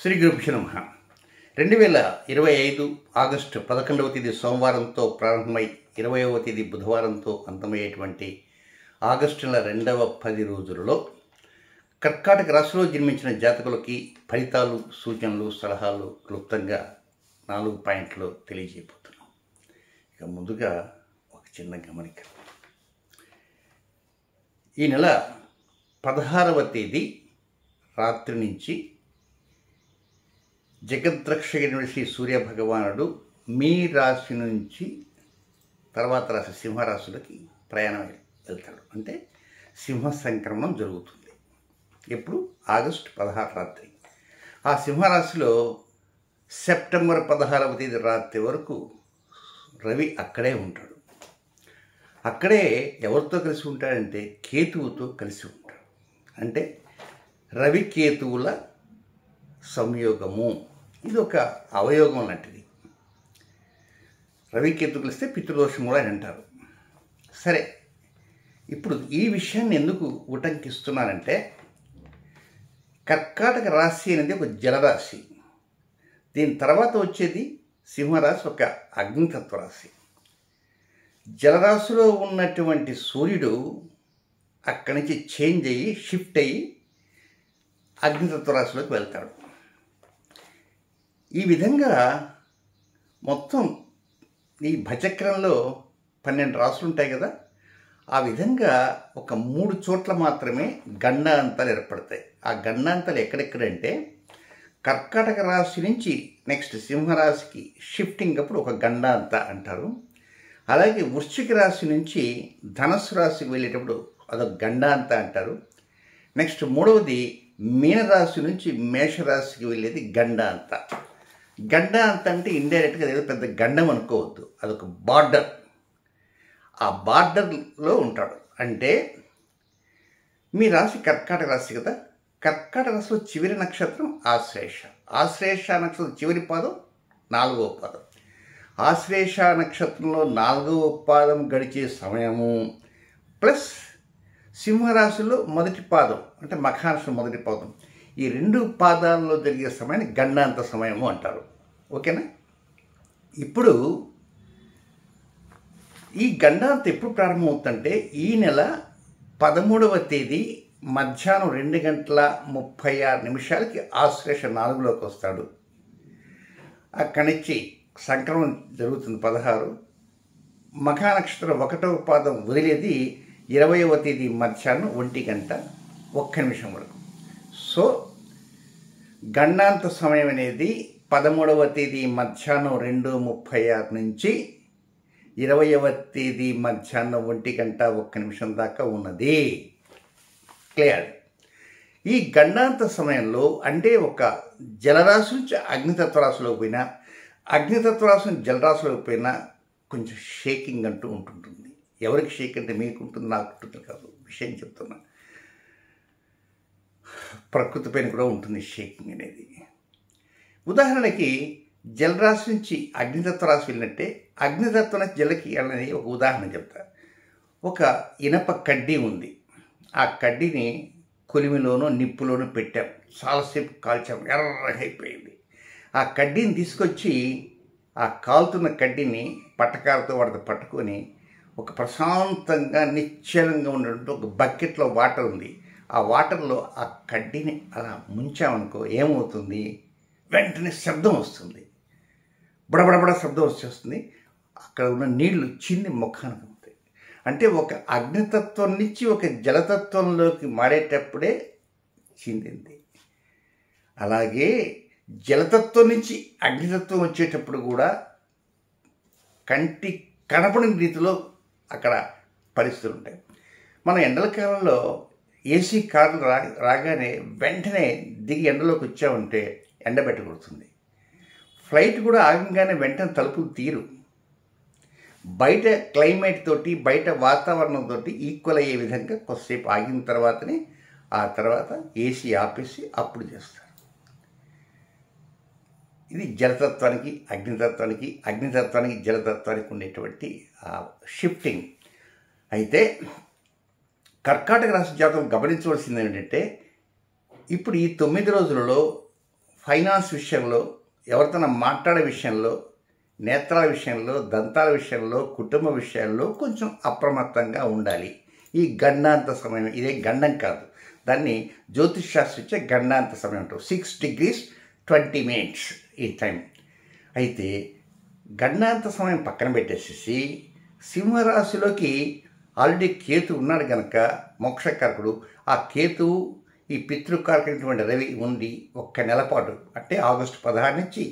శ్రీ గురుభ్యో నమః 2025 ఆగస్టు 11వ తేదీ సోమవారంతో ప్రారంభమై 20వ తేదీ బుధవారంతో అంతమయ్యేటువంటి ఆగస్టు నెల రెండవ 10 రోజులలో కర్కాటక రాశిలో జన్మించిన జాతకులకి ఫలితాలు, సూచనలు, సలహాలు క్లుప్తంగా 4 పాయింట్లు తెలియజేయబోతున్నాం. ఇక ముందుగా ఒక చిన్న గమనిక. ఈ నెల 16వ తేదీ రాత్రి నుంచి జగద్రక్షకుడైన శ్రీ సూర్యభగవానుడు మీ రాశి నుంచి తర్వాత రాశి సింహరాశులకి ప్రయాణం వెళ్తాడు. అంటే సింహ సంక్రమణం జరుగుతుంది. ఎప్పుడు? ఆగస్టు 16 రాత్రి. ఆ సింహరాశిలో సెప్టెంబర్ 16వ తేదీ రాత్రి వరకు రవి అక్కడే ఉంటాడు. అక్కడే ఎవరితో కలిసి ఉంటాడంటే కేతువుతో కలిసి ఉంటాడు. అంటే రవి కేతువుల సంయోగము. ఇది ఒక అవయోగం లాంటిది. రవికేతు కలిస్తే పితృదోషము అని అంటారు. సరే, ఇప్పుడు ఈ విషయాన్ని ఎందుకు ఉటంకిస్తున్నానంటే, కర్కాటక రాశి అనేది ఒక జలరాశి. దీని తర్వాత వచ్చేది సింహరాశి, ఒక అగ్నితత్వ రాశి. జలరాశిలో ఉన్నటువంటి సూర్యుడు అక్కడి నుంచి చేంజ్ అయ్యి షిఫ్ట్ అయ్యి అగ్నితత్వ రాశిలోకి వెళ్తాడు. ఈ విధంగా మొత్తం ఈ భచక్రంలో 12 రాసులు ఉంటాయి కదా, ఆ విధంగా ఒక 3 చోట్ల మాత్రమే గండాంతాలు ఏర్పడతాయి. ఆ గండాంతాలు ఎక్కడెక్కడంటే కర్కాటక రాశి నుంచి నెక్స్ట్ సింహరాశికి షిఫ్టింగ్ అప్పుడు ఒక గండాంత అంటారు. అలాగే వృశ్చిక రాశి నుంచి ధనస్సు రాశికి వెళ్ళేటప్పుడు అదొక గండాంత అంటారు. నెక్స్ట్ మూడవది మీనరాశి నుంచి మేషరాశికి వెళ్ళేది గండాంత. గండాంత అంటే ఇండైరెక్ట్గా ఏదో పెద్ద గండం అనుకోవద్దు, అదొక బార్డర్. ఆ బార్డర్లో ఉంటాడు. అంటే మీ రాశి కర్కాటక రాశి కదా, కర్కాటక రాశిలో చివరి నక్షత్రం ఆశ్లేష. ఆశ్లేష నక్షత్రం చివరి పాదం 4వ పాదం. ఆశ్లేష నక్షత్రంలో 4వ పాదం గడిచే సమయము ప్లస్ సింహరాశిలో మొదటి పాదం అంటే మఖానక్షత్రం మొదటి పాదం, ఈ 2 పాదాల్లో జరిగే సమయాన్ని గండాంత సమయము అంటారు. ఓకేనా? ఇప్పుడు ఈ గండాంత ఎప్పుడు ప్రారంభమవుతుందంటే ఈ నెల 13వ తేదీ మధ్యాహ్నం 2:36 ఆశ్లేష 4లోకి వస్తాడు. అక్కడి నుంచి సంక్రమణం జరుగుతుంది 16. మఖానక్షత్రం 1వ పాదం వదిలేది 20వ తేదీ మధ్యాహ్నం 1:01 వరకు. సో గండాంత సమయం అనేది 13వ తేదీ మధ్యాహ్నం 2:36 నుంచి 20వ తేదీ మధ్యాహ్నం 1:01 దాకా ఉన్నది. క్లియర్? ఈ గండాంత సమయంలో అంటే ఒక జలరాశి నుంచి అగ్నితత్వ రాశిలోకి పోయినా, అగ్నితత్వ రాశి నుంచి జలరాశిలోకి పోయినా కొంచెం షేకింగ్ అంటూ ఉంటుంటుంది. ఎవరికి షేక్ అంటే మీకు ఉంటుంది, నాకు ఉంటుంది కాదు, విషయం చెప్తున్నా. ప్రకృతి పైన కూడా ఉంటుంది షేకింగ్ అనేది. ఉదాహరణకి జలరాశి నుంచి అగ్నితత్వ రాశి వెళ్ళినట్టే అగ్నితత్వం నుంచి జలకి వెళ్ళని ఒక ఉదాహరణ చెప్తా. ఒక ఇనప కడ్డీ ఉంది. ఆ కడ్డీని కొలిమిలోనో నిప్పులోనో పెట్టాం, చాలాసేపు కాల్చాం, ఎర్రగా అయిపోయింది. ఆ కడ్డీని తీసుకొచ్చి ఆ కాలుతున్న కడ్డీని పట్టకాలతో వాడితో పట్టుకొని ఒక ప్రశాంతంగా నిశ్చలంగా ఉన్నటువంటి ఒక బకెట్లో వాటర్ ఉంది. ఆ వాటర్లో ఆ కడ్డీని అలా ముంచామనుకో ఏమవుతుంది? వెంటనే శబ్దం వస్తుంది, బడబడబడ శబ్దం వచ్చేస్తుంది. అక్కడ ఉన్న నీళ్లు చిన్ని ముఖానికి అవుతాయి. అంటే ఒక అగ్నితత్వం నుంచి ఒక జలతత్వంలోకి మారేటప్పుడే చిందింది. అలాగే జలతత్వం నుంచి అగ్నితత్వం వచ్చేటప్పుడు కూడా కంటి కనపడిన రీతిలో అక్కడ పరిస్థితులు ఉంటాయి. మనం ఎండల కాలంలో ఏసీ కార్లు రాగానే వెంటనే దిగి ఎండలోకి వచ్చామంటే ఎండ పెట్టకూడుతుంది. ఫ్లైట్ కూడా ఆగంగానే వెంటనే తలుపులు తీరు. బయట క్లైమేట్ తోటి బయట వాతావరణంతో ఈక్వల్ అయ్యే విధంగా కొద్దిసేపు ఆగిన తర్వాతనే ఆ తర్వాత ఏసీ ఆపేసి అప్పుడు చేస్తారు. ఇది జలతత్వానికి అగ్నితత్వానికి, అగ్నితత్వానికి జలతత్వానికి ఉండేటువంటి షిఫ్టింగ్. అయితే కర్కాటక రాశి జాతకం గమనించవలసింది ఏంటంటే, ఇప్పుడు ఈ 9 రోజులలో ఫైనాన్స్ విషయంలో, ఎవరితోనో మాట్లాడే విషయంలో, నేత్రాల విషయంలో, దంతాల విషయంలో, కుటుంబ విషయాల్లో కొంచెం అప్రమత్తంగా ఉండాలి. ఈ గండాంత సమయం, ఇదే గండం కాదు, దాన్ని జ్యోతిష్ శాస్త్రం ఇచ్చే గండాంత సమయం అంటారు. 6 degrees 20 minutes ఈ టైం. అయితే గండాంత సమయం పక్కన పెట్టేసేసి సింహరాశిలోకి ఆల్రెడీ కేతు ఉన్నాడు కనుక మోక్షకారకుడు, ఆ కేతువు ఈ పితృకారకుడైనటువంటి రవి ఉండి ఒక్క నెల పాటు అంటే ఆగస్టు 16 నుంచి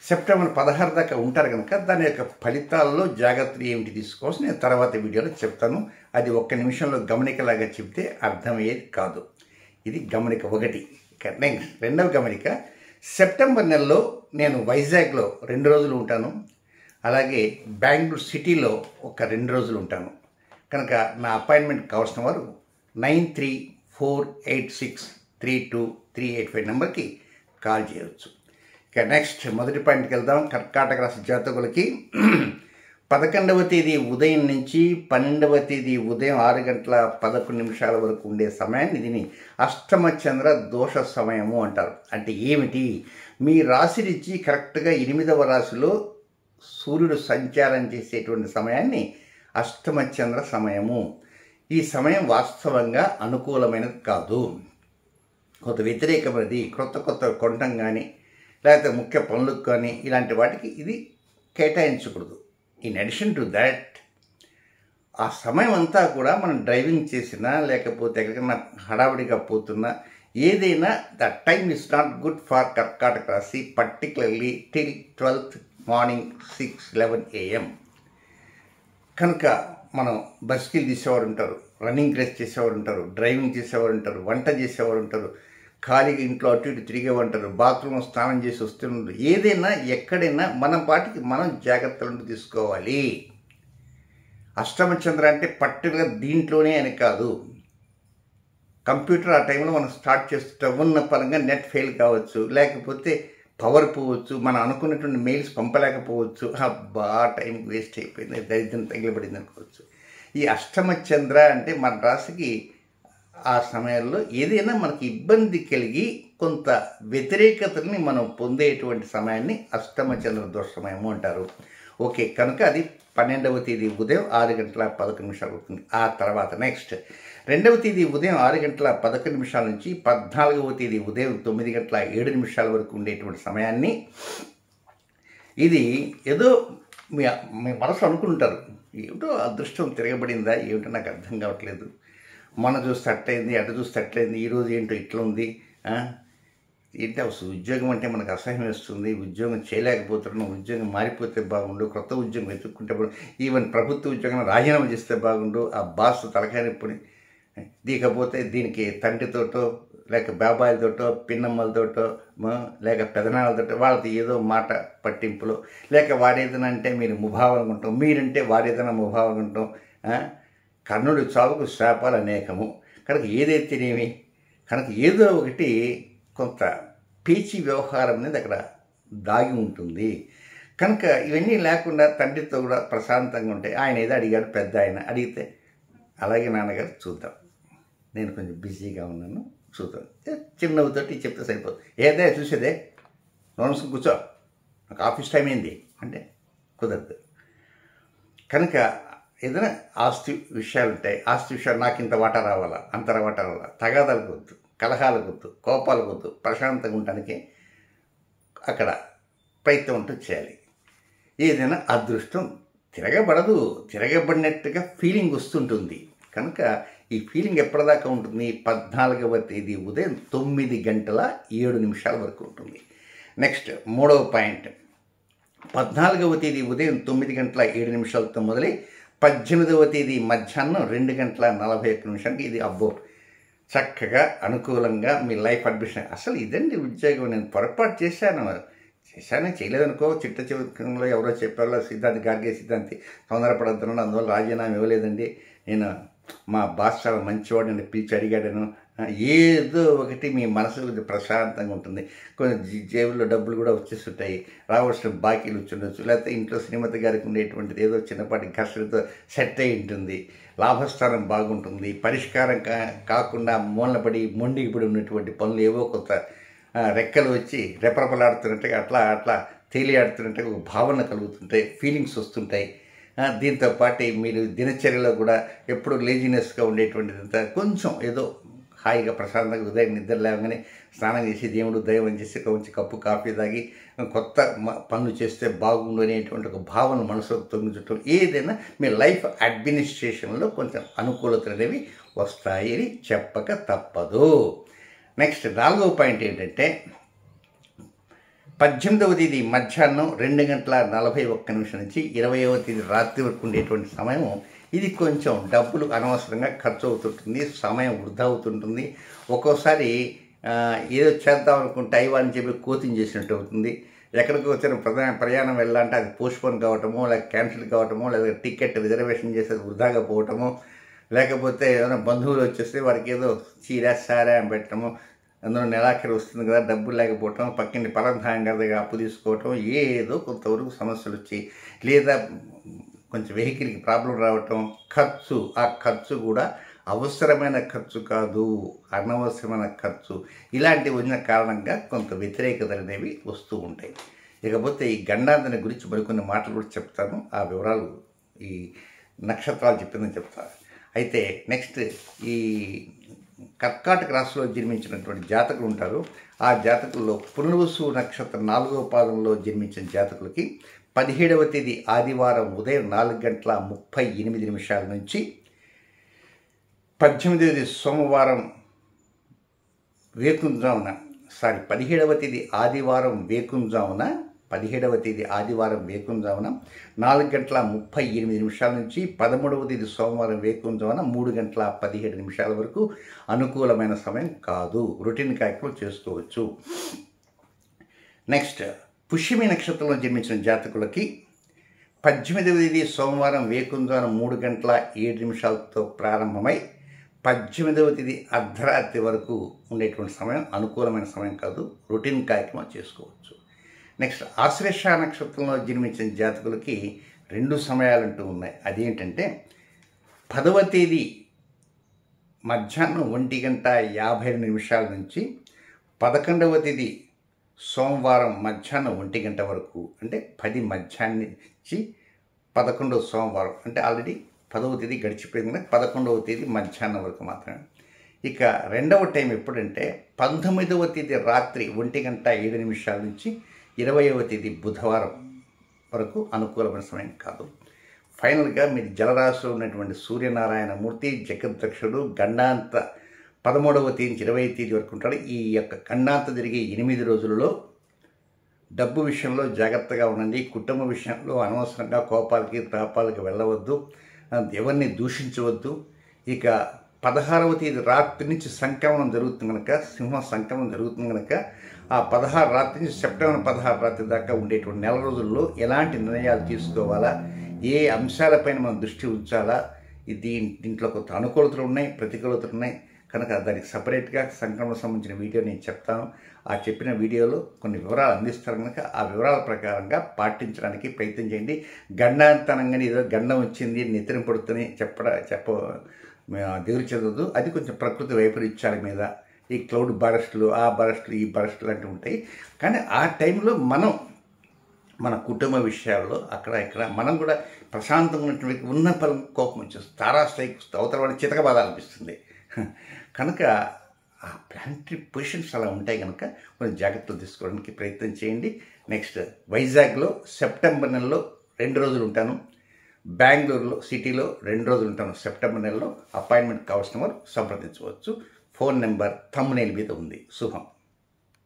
సెప్టెంబర్ 16 దాకా ఉంటారు కనుక దాని యొక్క ఫలితాల్లో జాగ్రత్తలు ఏమిటి తీసుకోవాల్సి నేను తర్వాత వీడియోలో చెప్తాను. అది ఒక్క నిమిషంలో గమనికలాగా చెప్తే అర్థమయ్యేది కాదు. ఇది గమనిక 1. నెక్స్ట్ రెండవ గమనిక, సెప్టెంబర్ నెలలో నేను వైజాగ్లో 2 రోజులు ఉంటాను, అలాగే బెంగళూరు సిటీలో ఒక 2 రోజులు ఉంటాను. కనుక నా అపాయింట్మెంట్ కావాల్సిన వారు 9348632385 నెంబర్కి కాల్ చేయవచ్చు. ఇక నెక్స్ట్ మొదటి పాయింట్కి వెళ్దాం. కర్కాటక రాశి జాతకులకి 11వ తేదీ ఉదయం నుంచి 12వ తేదీ ఉదయం 6:11 వరకు ఉండే సమయాన్ని దీన్ని అష్టమ చంద్ర దోష సమయము అంటారు. అంటే ఏమిటి? మీ రాశి నుంచి కరెక్ట్గా 8వ రాశిలో సూర్యుడు సంచారం చేసేటువంటి సమయాన్ని అష్టమ చంద్ర సమయము. ఈ సమయం వాస్తవంగా అనుకూలమైనది కాదు, కొంత వ్యతిరేకమైనది. కొత్త కొనటం కానీ లేకపోతే ముఖ్య పనులకు కానీ ఇలాంటి వాటికి ఇది కేటాయించకూడదు. ఇన్ అడిషన్ టు దాట్, ఆ సమయం అంతా కూడా మనం డ్రైవింగ్ చేసినా లేకపోతే ఎక్కడికైనా హడావిడిగా పోతున్నా ఏదైనా that time is not good for కర్కాటక రాశి, particularly till 12th morning 6:11 AM. కనుక మనం బస్కిల్ తీసేవారు ఉంటారు, రన్నింగ్ రేస్ చేసేవారు ఉంటారు, డ్రైవింగ్ చేసేవారు ఉంటారు, వంట చేసేవారు ఉంటారు, ఖాళీగా ఇంట్లో అటు ఇటు తిరిగే ఉంటారు, బాత్రూంలో స్నానం చేసి వస్తుంటారు. ఏదైనా ఎక్కడైనా మన పాటికి మనం జాగ్రత్తలు తీసుకోవాలి. అష్టమ చంద్ర అంటే పర్టికులర్ దీంట్లోనే అని కాదు. కంప్యూటర్ ఆ టైంలో మనం స్టార్ట్ చేస్తుంటే ఉన్న పరంగా నెట్ ఫెయిల్ కావచ్చు, లేకపోతే పవర్ పోవచ్చు, మనం అనుకున్నటువంటి మెయిల్స్ పంపలేకపోవచ్చు. అబ్బా టైం వేస్ట్ అయిపోయింది, దరిద్రం తగిలిపడింది అనుకోవచ్చు. ఈ అష్టమ చంద్ర అంటే మన రాశికి ఆ సమయంలో ఏదైనా మనకి ఇబ్బంది కలిగి కొంత వ్యతిరేకతని మనం పొందేటువంటి సమయాన్ని అష్టమ చంద్ర దోష సమయము అంటారు. ఓకే, కనుక అది 12వ తేదీ ఉదయం 6:11 అవుతుంది. ఆ తర్వాత నెక్స్ట్ 2వ తేదీ ఉదయం 6:11 నుంచి 14వ తేదీ ఉదయం 9:07 వరకు ఉండేటువంటి సమయాన్ని, ఇది ఏదో మీ మనసు అనుకుంటారు, ఏమిటో అదృష్టం తిరగబడిందా ఏమిటో నాకు అర్థం కావట్లేదు, మన చూస్తే అట్లయింది, అటు చూస్తే అట్లయింది, ఈరోజు ఏంటో ఇట్లా ఉంది, ఏంటి అసలు ఉద్యోగం అంటే మనకు అసహ్యం వేస్తుంది, ఉద్యోగం చేయలేకపోతున్నాం, ఉద్యోగం మారిపోతే బాగుండు, కొత్త ఉద్యోగం వెతుక్కుంటే ఈవెన్ ప్రభుత్వ ఉద్యోగం రాజీనామా చేస్తే బాగుండు, ఆ బాస్ తలకాయ నొప్పిని దీకపోతే దీనికి తండ్రితోటో లేక బాబాయిలతోటో పిన్నమ్మలతోటో లేక పెదనాలతోటో వాళ్ళతో ఏదో మాట పట్టింపులో, లేక వాడేదైనా అంటే మీరు ముభావనుకుంటాం, మీరంటే వాడేదైనా ముభావనుకుంటాం. కర్ణుడి చావుకు శాపాలు అనేకము. కనుక ఏదైతేనేమి, కనుక ఏదో ఒకటి కొంత పేచీ వ్యవహారం అనేది అక్కడ దాగి ఉంటుంది. కనుక ఇవన్నీ లేకుండా తండ్రితో కూడా ప్రశాంతంగా ఉంటాయి. ఆయన ఏదో అడిగాడు, పెద్ద ఆయన అడిగితే అలాగే నాన్నగారు చూద్దాం, నేను కొంచెం బిజీగా ఉన్నాను చూద్దాం, చిన్నవితోటి చెప్తే సరిపోదు. ఏదే చూసేదే నోన్స్కి కూర్చో, నాకు ఆఫీస్ టైం ఏంది అంటే కుదరదు. కనుక ఏదైనా ఆస్తి విషయాలు ఉంటాయి, ఆస్తి విషయాలు నాకు ఇంత వాటా రావాలా, అంత వాటా రావాలా, తగాదాలకు వద్దు, కలహాలకు వద్దు, కోపాలకు వద్దు, ప్రశాంతంగా ఉండడానికి అక్కడ ప్రయత్నం ఉంటూ చేయాలి. ఏదైనా అదృష్టం తిరగబడదు, తిరగబడినట్టుగా ఫీలింగ్ వస్తుంటుంది. కనుక ఈ ఫీలింగ్ ఎప్పటిదాకా ఉంటుంది? 14వ తేదీ ఉదయం 9:07 వరకు ఉంటుంది. నెక్స్ట్ 3వ పాయింట్, 14వ తేదీ ఉదయం 9:07 మొదలై 18వ తేదీ మధ్యాహ్నం 2:41 ఇది అబ్బో చక్కగా అనుకూలంగా మీ లైఫ్ అడ్మిషన్. అసలు ఇదండి ఉద్యోగం, నేను పొరపాటు చేశాను చేయలేదనుకో, చిట్ట చివరిలో ఎవరో చెప్పారో సిద్ధాంతి గార్గే సిద్ధాంతి తొందరపడద్దు, అందువల్ల రాజీనామా ఇవ్వలేదండి, నేను మా బాస్ చాలా మంచివాడు, నేను పిలిచి అడిగాడను. ఏదో ఒకటి మీ మనసు ప్రశాంతంగా ఉంటుంది, కొంచెం జేబుల్లో డబ్బులు కూడా వచ్చేస్తుంటాయి, రావాల్సిన బాకీలు వచ్చుండొచ్చు, లేకపోతే ఇంట్లో శ్రీమతి గారికి ఉండేటువంటిది ఏదో చిన్నపాటి ఘర్షణతో సెట్ అయి ఉంటుంది, లాభస్థానం బాగుంటుంది, పరిష్కారం కాకుండా మూలపడి మొండికి పడి ఉన్నటువంటి పనులు ఏవో కొత్త రెక్కలు వచ్చి రెపరెపలాడుతున్నట్టుగా అట్లా అట్లా తేలియాడుతున్నట్టుగా ఒక భావన కలుగుతుంటాయి, ఫీలింగ్స్ వస్తుంటాయి. దీంతో పాటు మీరు దినచర్యలో కూడా ఎప్పుడు లేజినెస్గా ఉండేటువంటిదంతా కొంచెం ఏదో హాయిగా ప్రశాంతంగా ఉదయం నిద్ర లేవగానే స్నానం చేసి దేవుడు దైవం చేసి కొంచెం కప్పు కాఫీ తాగి కొత్త పనులు చేస్తే బాగుండు అనేటువంటి ఒక భావన మనసులో తొంగిచటం, ఏదైనా మీ లైఫ్ అడ్మినిస్ట్రేషన్లో కొంచెం అనుకూలతలు అనేవి వస్తాయి అని చెప్పక తప్పదు. నెక్స్ట్ 4వ పాయింట్ ఏంటంటే 18వ తేదీ మధ్యాహ్నం 2:41 నుంచి 20వ తేదీ రాత్రి వరకు ఉండేటువంటి సమయం, ఇది కొంచెం డబ్బులు అనవసరంగా ఖర్చు అవుతుంటుంది, సమయం వృధా అవుతుంటుంది. ఒక్కోసారి ఏదో చేద్దాం అనుకుంటే అయ్యవాని చెప్పి కోతింగ్ చేసినట్టు అవుతుంది. ఎక్కడికి వచ్చిన ప్రయాణం వెళ్ళాలంటే అది పోస్ట్పోన్ కావటమో, లేక క్యాన్సిల్ కావటమో, లేదా టికెట్ రిజర్వేషన్ చేసేది వృధాగా పోవటమో, లేకపోతే ఏదైనా బంధువులు వచ్చేస్తే వారికి ఏదో చీర సారా అని పెట్టడము, అందులో నెలాఖరు వస్తుంది కదా డబ్బులు లేకపోవటం, పక్కన పరంధాయం దగ్గర అప్పు తీసుకోవటం, ఏదో కొంతవరకు సమస్యలు వచ్చి, లేదా కొంచెం వెహికల్కి ప్రాబ్లం రావటం, ఖర్చు, ఆ ఖర్చు కూడా అవసరమైన ఖర్చు కాదు, అనవసరమైన ఖర్చు, ఇలాంటివి ఉన్న కారణంగా కొంత వ్యతిరేకతలు అనేవి వస్తూ ఉంటాయి. ఇకపోతే ఈ గండాంతని గురించి మరికొన్ని మాటలు కూడా చెప్తాను, ఆ వివరాలు ఈ నక్షత్రాలు చెప్పిందని చెప్తాను. అయితే నెక్స్ట్ ఈ కర్కాటక రాశిలో జన్మించినటువంటి జాతకులు ఉంటారు. ఆ జాతకుల్లో పునర్వసు నక్షత్రం 4వ పాదంలో జన్మించిన జాతకులకి 17వ తేదీ ఆదివారం ఉదయం 4:38 నుంచి 18వ తేదీ సోమవారం వేకుంజామున 17వ తేదీ ఆదివారం వేకుంజామున 4:38 నుంచి 13వ తేదీ సోమవారం వేకుంజామున 3:17 వరకు అనుకూలమైన సమయం కాదు, రొటీన్ కార్యక్రమం చేసుకోవచ్చు. నెక్స్ట్ పుష్యమి నక్షత్రంలో జన్మించిన జాతకులకి 18వ తేదీ సోమవారం వేకుంజామున 3:07 ప్రారంభమై 18వ తేదీ అర్ధరాత్రి వరకు ఉండేటువంటి సమయం అనుకూలమైన సమయం కాదు, రొటీన్ కార్యక్రమం చేసుకోవచ్చు. నెక్స్ట్ ఆశ్లేష నక్షత్రంలో జన్మించిన జాతకులకి 2 సమయాలంటూ ఉన్నాయి. అదేంటంటే 10వ తేదీ మధ్యాహ్నం 1:52 నుంచి 11వ తేదీ సోమవారం మధ్యాహ్నం 1 వరకు, అంటే 10 మధ్యాహ్నం నుంచి 11వ సోమవారం, అంటే ఆల్రెడీ 10వ తేదీ గడిచిపోయింది, 11వ తేదీ మధ్యాహ్నం వరకు మాత్రమే. ఇక రెండవ టైం ఎప్పుడంటే 19వ తేదీ రాత్రి 1:07 నుంచి 20వ తేదీ బుధవారం వరకు అనుకూలమైన సమయం కాదు. ఫైనల్గా మీరు జలరాశిలో ఉన్నటువంటి సూర్యనారాయణమూర్తి జగద్దక్షుడు గండాంత 13వ తేదీ నుంచి 20వ తేదీ వరకు ఉంటాడు. ఈ యొక్క గండాంత జరిగే 8 రోజులలో డబ్బు విషయంలో జాగ్రత్తగా ఉండండి, కుటుంబ విషయంలో అనవసరంగా కోపాలకి తాపాలకి వెళ్ళవద్దు, ఎవరిని దూషించవద్దు. ఇక 16వ తేదీ రాత్రి నుంచి సంక్రమణం జరుగుతుంది కనుక, సింహ సంక్రమణం జరుగుతుంది కనుక, ఆ 16 రాత్రి నుంచి సెప్టెంబర్ 16 రాత్రి దాకా ఉండేటువంటి నెల రోజుల్లో ఎలాంటి నిర్ణయాలు తీసుకోవాలా, ఏ అంశాలపైన మనం దృష్టి ఉంచాలా, దీంట్లో కొంత అనుకూలతలు ఉన్నాయి, ప్రతికూలతలు ఉన్నాయి కనుక దానికి సపరేట్గా సంక్రమణ సంబంధించిన వీడియో నేను చెప్తాను. ఆ చెప్పిన వీడియోలో కొన్ని వివరాలు అందిస్తారు కనుక ఆ వివరాల ప్రకారంగా పాటించడానికి ప్రయత్నం చేయండి. గండాంతనంగానే ఏదో గండం వచ్చింది నెత్తిన పడుతుంది దిగులు చెందదు. అది కొంచెం ప్రకృతి వైపరీత్యాల మీద ఈ క్లౌడ్ బరస్టులు, ఆ బరస్టులు, ఈ బరస్టులు లాంటివి ఉంటాయి. కానీ ఆ టైంలో మనం మన కుటుంబ విషయాల్లో అక్కడ ఇక్కడ మనం కూడా ప్రశాంతంగా ఉన్నటువంటి ఉన్న పలు కోపం వచ్చేస్తుంది, తారాస్థాయికి అవతల వాడి చితకబాధ అనిపిస్తుంది. కనుక ఆ ప్లానటరీ పొజిషన్స్ అలా ఉంటాయి కనుక కొంచెం జాగ్రత్తలు తీసుకోవడానికి ప్రయత్నం చేయండి. నెక్స్ట్ వైజాగ్లో సెప్టెంబర్ నెలలో 2 రోజులు ఉంటాను, బెంగళూరులో సిటీలో 2 రోజులు ఉంటాను సెప్టెంబర్ నెలలో. అపాయింట్మెంట్ కావాల్సిన వారు సంప్రదించవచ్చు. ఫోన్ నెంబర్ థంబ్నెయిల్ మీద ఉంది. శుభం.